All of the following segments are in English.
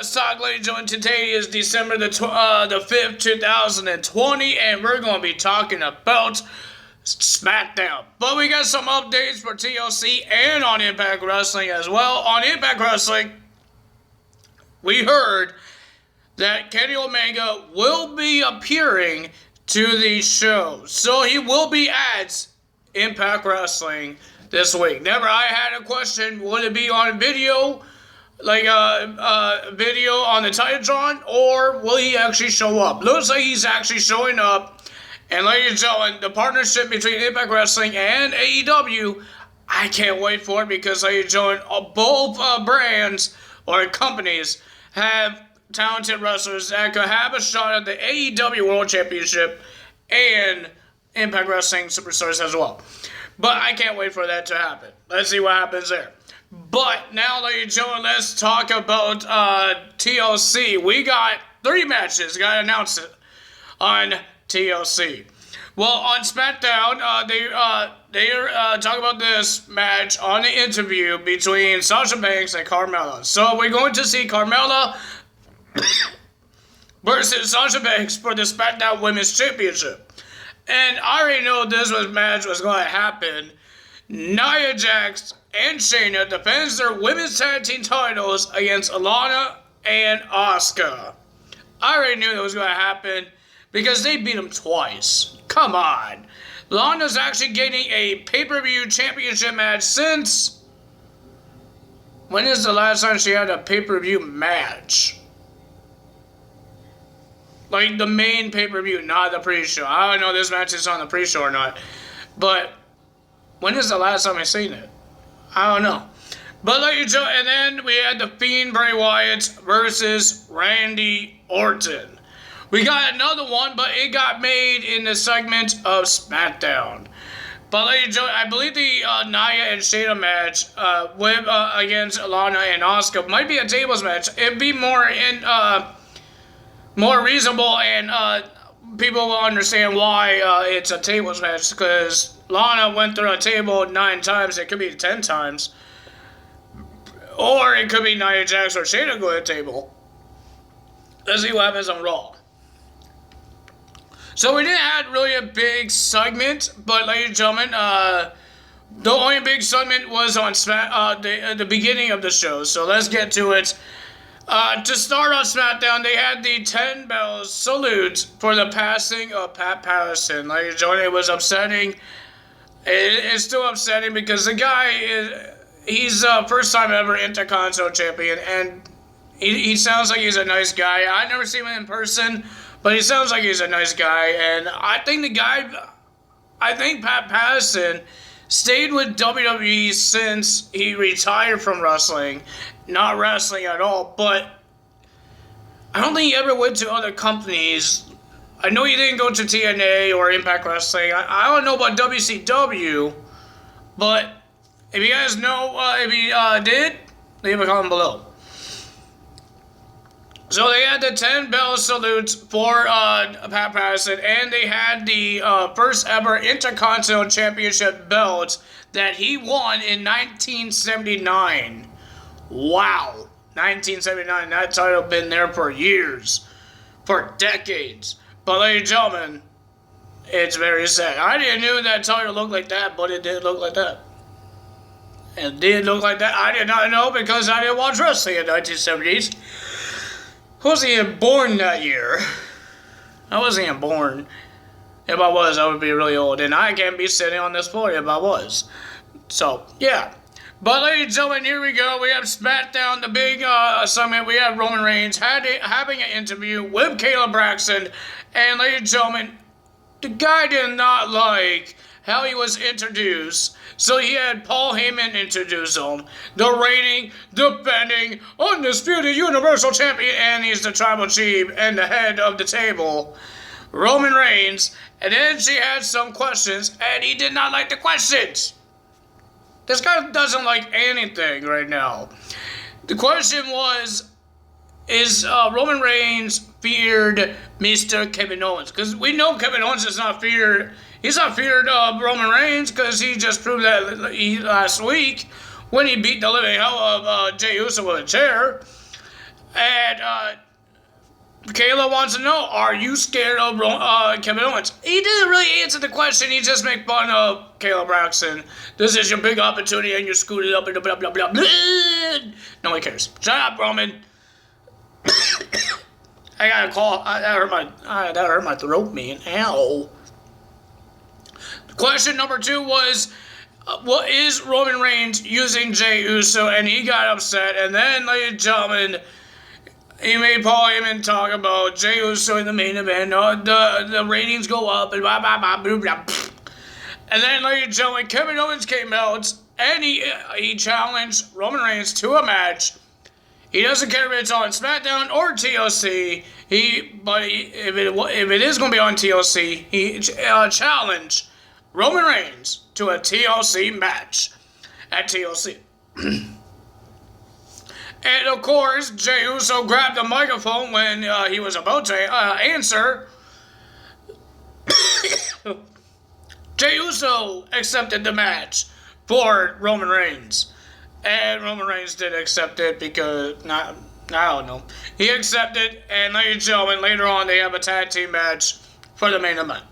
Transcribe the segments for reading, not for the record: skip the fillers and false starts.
Stock, ladies and gentlemen, today is December the 5th, 2020, and we're going to be talking about SmackDown. But we got some updates for TLC and on Impact Wrestling as well. On Impact Wrestling, we heard that Kenny Omega will be appearing to the show. So he will be at Impact Wrestling this week. Never, I had a question, would it be on video? Like a video on the Titantron, or will he actually show up? Looks like he's actually showing up. And ladies and gentlemen, the partnership between Impact Wrestling and AEW, I can't wait for it because, ladies and gentlemen, both brands or companies have talented wrestlers that could have a shot at the AEW World Championship and Impact Wrestling Superstars as well. But I can't wait for that to happen. Let's see what happens there. But now, ladies and gentlemen, let's talk about TLC. We got 3 matches got announced on TLC. Well, on SmackDown, they talk about this match on the interview between Sasha Banks and Carmella. So we're going to see Carmella versus Sasha Banks for the SmackDown Women's Championship. And I already know this match was going to happen. Nia Jax and Shayna defends their women's tag team titles against Alana and Asuka. I already knew that was going to happen because they beat them twice. Come on. Lana's actually getting a pay-per-view championship match since... When is the last time she had a pay-per-view match? Like the main pay-per-view, not the pre-show. I don't know if this match is on the pre-show or not. But when is the last time I seen it? I don't know. But ladies and gentlemen, and then we had The Fiend Bray Wyatt versus Randy Orton. We got another one, but it got made in the segment of SmackDown. But ladies and gentlemen, I believe the Nia and Shayna match against Alana and Asuka might be a tables match. It'd be more reasonable, and people will understand why it's a tables match, because Lana went through a table 9 times. It could be 10 times. Or it could be Nia Jax or Shayna going to the table. Let's see what happens on Raw. So we didn't have really a big segment, but ladies and gentlemen, the only big segment was on the beginning of the show. So let's get to it. To start on SmackDown, they had the 10 bells salute for the passing of Pat Patterson. Ladies and gentlemen, it was upsetting. It's still upsetting because the guy he's first time ever Intercontinental Champion, and he sounds like he's a nice guy. I've never seen him in person, but he sounds like he's a nice guy, and I think Pat Patterson stayed with WWE since he retired from wrestling. Not wrestling at all, but I don't think he ever went to other companies. I know he didn't go to TNA or Impact Wrestling. I don't know about WCW, but if you guys know if he did, leave a comment below. So they had the 10 bell salutes for Pat Patterson, and they had the first ever Intercontinental Championship belt that he won in 1979. Wow. 1979. That title been there for years. For decades. But ladies and gentlemen, it's very sad. I didn't know that title looked like that, but it did look like that. It did look like that. I did not know because I didn't watch wrestling in the 1970s. I wasn't even born that year. I wasn't even born. If I was, I would be really old. And I can't be sitting on this floor if I was. So, yeah. But ladies and gentlemen, here we go. We have SmackDown, the big segment. We have Roman Reigns having an interview with Kayla Braxton. And ladies and gentlemen, the guy did not like how he was introduced. So he had Paul Heyman introduce him. The reigning, defending, undisputed Universal Champion. And he's the Tribal Chief and the head of the table, Roman Reigns. And then she had some questions, and he did not like the questions. This guy doesn't like anything right now. The question was, is Roman Reigns feared Mr. Kevin Owens? Because we know Kevin Owens is not feared. He's not feared Roman Reigns because he just proved that last week when he beat the living hell of Jey Uso with a chair. And Kayla wants to know, are you scared of Kevin Owens? He didn't really answer the question. He just made fun of Kayla Braxton. This is your big opportunity and you're screwed up and blah, blah, blah, blah. Nobody cares. Shut up, Roman. I got a call. That hurt my throat, man. Ow. Question number 2 was, what is Roman Reigns using Jey Uso? And he got upset. And then, ladies and gentlemen, he made Paul Heyman talk about Jey Uso in the main event. The ratings go up and blah, blah, blah, blah, blah. And then, ladies and gentlemen, Kevin Owens came out and he challenged Roman Reigns to a match. He doesn't care if it's on SmackDown or TLC. If it is going to be on TLC, he challenged Roman Reigns to a TLC match at TLC. And of course, Jey Uso grabbed the microphone when he was about to answer. Jey Uso accepted the match for Roman Reigns. And Roman Reigns did accept it because, I don't know. He accepted, and ladies and gentlemen, later on they have a tag team match for the main event.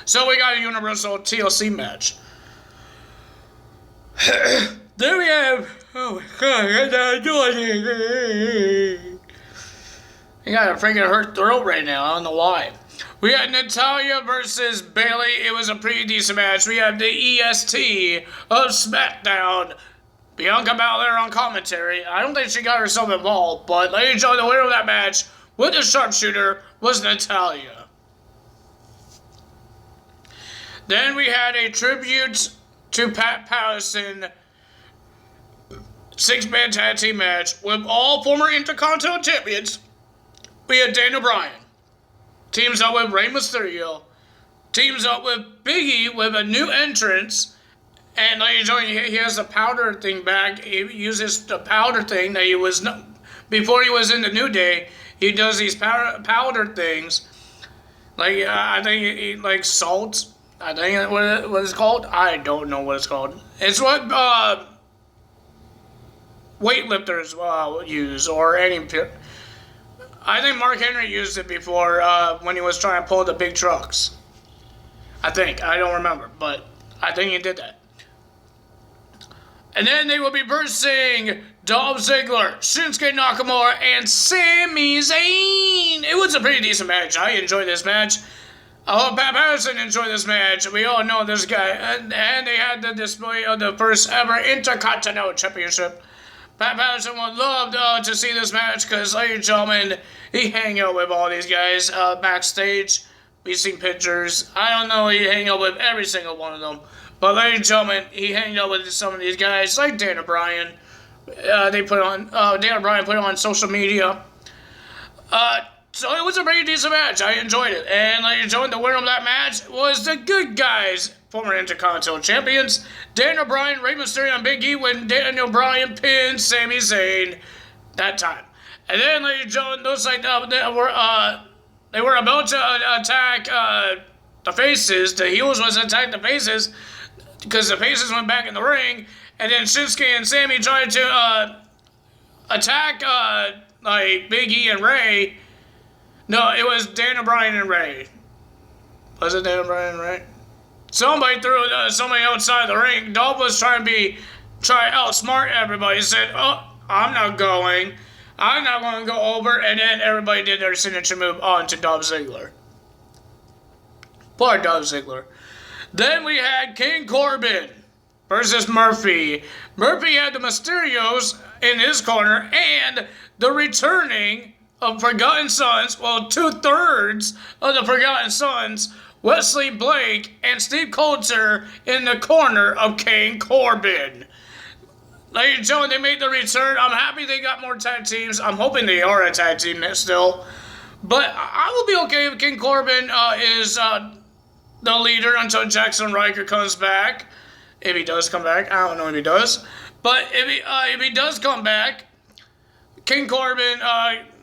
So we got a Universal TLC match. Then we have, oh my god, I gotta do it. I got a freaking hurt throat right now, I don't know why. We had Natalya versus Bayley. It was a pretty decent match. We have the EST of SmackDown, Bianca Belair on commentary. I don't think she got herself involved, but ladies and gentlemen, the winner of that match with the sharpshooter was Natalya. Then we had a tribute to Pat Patterson 6-man tag team match with all former Intercontinental Champions. We had Daniel Bryan. Teams up with Rey Mysterio. Teams up with Big E with a new entrance. And ladies and gentlemen, he has the powder thing back. He uses the powder thing that he was... Before he was in the New Day, he does these powder things. Like, I think, like salt. I think what it's called. I don't know what it's called. It's what weightlifters use, or any... I think Mark Henry used it before when he was trying to pull the big trucks. I think. I don't remember, but I think he did that. And then they will be versing Dolph Ziggler, Shinsuke Nakamura, and Sami Zayn. It was a pretty decent match. I enjoyed this match. I hope Pat Patterson enjoyed this match. We all know this guy. And they had the display of the first ever Intercontinental Championship. Pat Patterson would love to see this match because, ladies and gentlemen, he hang out with all these guys backstage. We've seen pictures. I don't know, he hang out with every single one of them. But, ladies and gentlemen, he hang out with some of these guys, like Daniel Bryan. Daniel Bryan put it on social media. So it was a pretty decent match. I enjoyed it. And, ladies and gentlemen, the winner of that match was the Good Guys, former Intercontinental Champions, Daniel Bryan, Rey Mysterio, and Big E, when Daniel Bryan pinned Sami Zayn that time. And then, ladies and gentlemen, looks like they were about to attack the faces. The heels was attack the faces because the faces went back in the ring. And then Shinsuke and Sami tried to attack like Big E and Rey. No, it was Daniel Bryan and Rey. Was it Daniel Bryan and Rey? Somebody threw somebody outside the ring. Dolph was trying to outsmart everybody. He said, "Oh, I'm not going. I'm not going to go over." And then everybody did their signature move on to Dolph Ziggler. Poor Dolph Ziggler. Then we had King Corbin versus Murphy. Murphy had the Mysterios in his corner and the returning of Forgotten Sons, well, 2/3 of the Forgotten Sons, Wesley Blake and Steve Coulter in the corner of King Corbin. Ladies and gentlemen, they made the return. I'm happy they got more tag teams. I'm hoping they are a tag team still. But I will be okay if King Corbin is the leader until Jackson Ryker comes back. If he does come back. I don't know if he does. But if he does come back, King Corbin,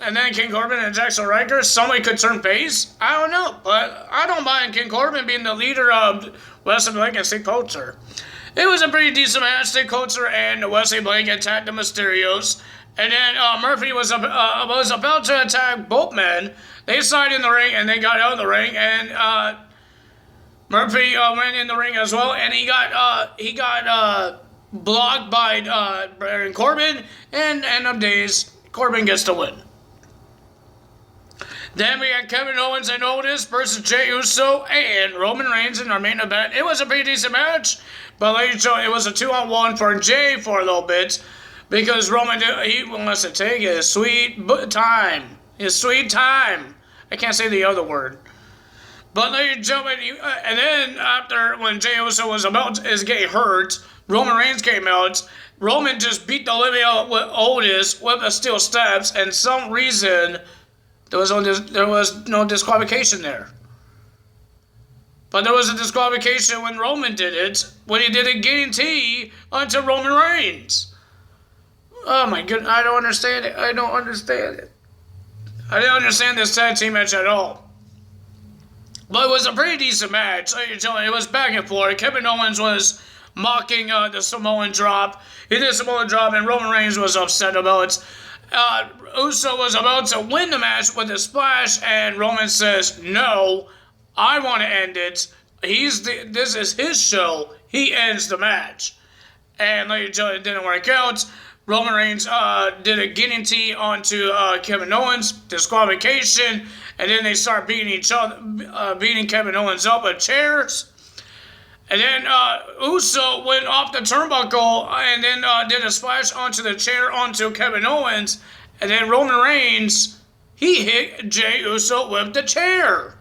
and then King Corbin and Jackson Ryker, somebody could turn face. I don't know, but I don't mind King Corbin being the leader of Wesley Blake and Steve Coulter. It was a pretty decent match. Steve Coulter and Wesley Blake attacked the Mysterios, And then Murphy was about to attack both men. They slid in the ring and they got out of the ring, and Murphy went in the ring as well, and he got blocked by Baron Corbin, and end of days, Corbin gets the win. Then we had Kevin Owens and Otis versus Jey Uso and Roman Reigns in our main event. It was a pretty decent match, but it was a 2-on-1 for Jey for a little bit, because Roman, he wants to take his sweet time. His sweet time. I can't say the other word. But ladies and gentlemen, and then after, when Jey Uso was getting hurt, Roman Reigns came out. Roman just beat the living out with Otis with the steel steps, and some reason there was no disqualification there. But there was a disqualification when Roman did it, when he did a guarantee onto Roman Reigns. Oh my goodness, I don't understand it. I don't understand it. I didn't understand this tag team match at all. But it was a pretty decent match. It was back and forth. Kevin Owens was mocking the Samoan drop. He did a Samoan drop, and Roman Reigns was upset about it. Uso was about to win the match with a splash, and Roman says, "No, I want to end it. This is his show. He ends the match." And ladies and gentlemen, it didn't work out. Roman Reigns did a guillotine onto Kevin Owens, disqualification, and then they start beating beating Kevin Owens up with chairs. And then Uso went off the turnbuckle and then did a splash onto the chair onto Kevin Owens. And then Roman Reigns, he hit Jey Uso with the chair.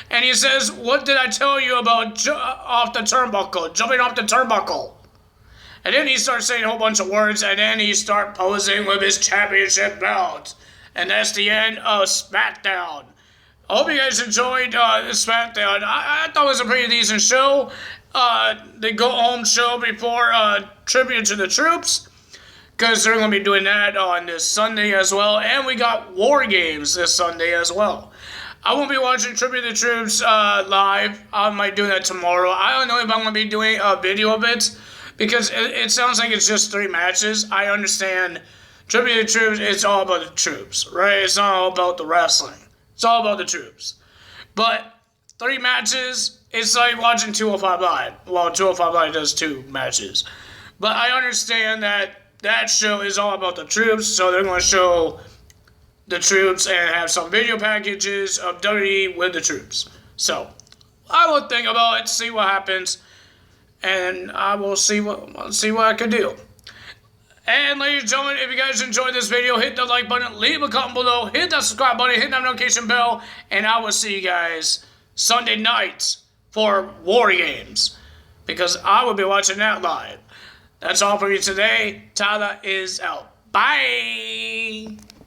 And he says, "What did I tell you about off the turnbuckle, jumping off the turnbuckle?" And then he starts saying a whole bunch of words, and then he starts posing with his championship belt. And that's the end of SmackDown. I hope you guys enjoyed SmackDown. I thought it was a pretty decent show. The go-home show before Tribute to the Troops, because they're going to be doing that on this Sunday as well. And we got War Games this Sunday as well. I won't be watching Tribute to the Troops live. I might do that tomorrow. I don't know if I'm going to be doing a video of it, because it sounds like it's just 3 matches. I understand Tribute to the Troops, it's all about the troops, right? It's not all about the wrestling. It's all about the troops. But 3 matches, it's like watching 205 Live. Well, 205 Live does 2 matches. But I understand that show is all about the troops, so they're going to show the troops and have some video packages of WWE with the troops. So, I will think about it, see what happens, and I will see what I can do. And ladies and gentlemen, if you guys enjoyed this video, hit the like button, leave a comment below, hit that subscribe button, hit that notification bell, and I will see you guys Sunday night for War Games, because I will be watching that live. That's all for me today. Tyler is out. Bye!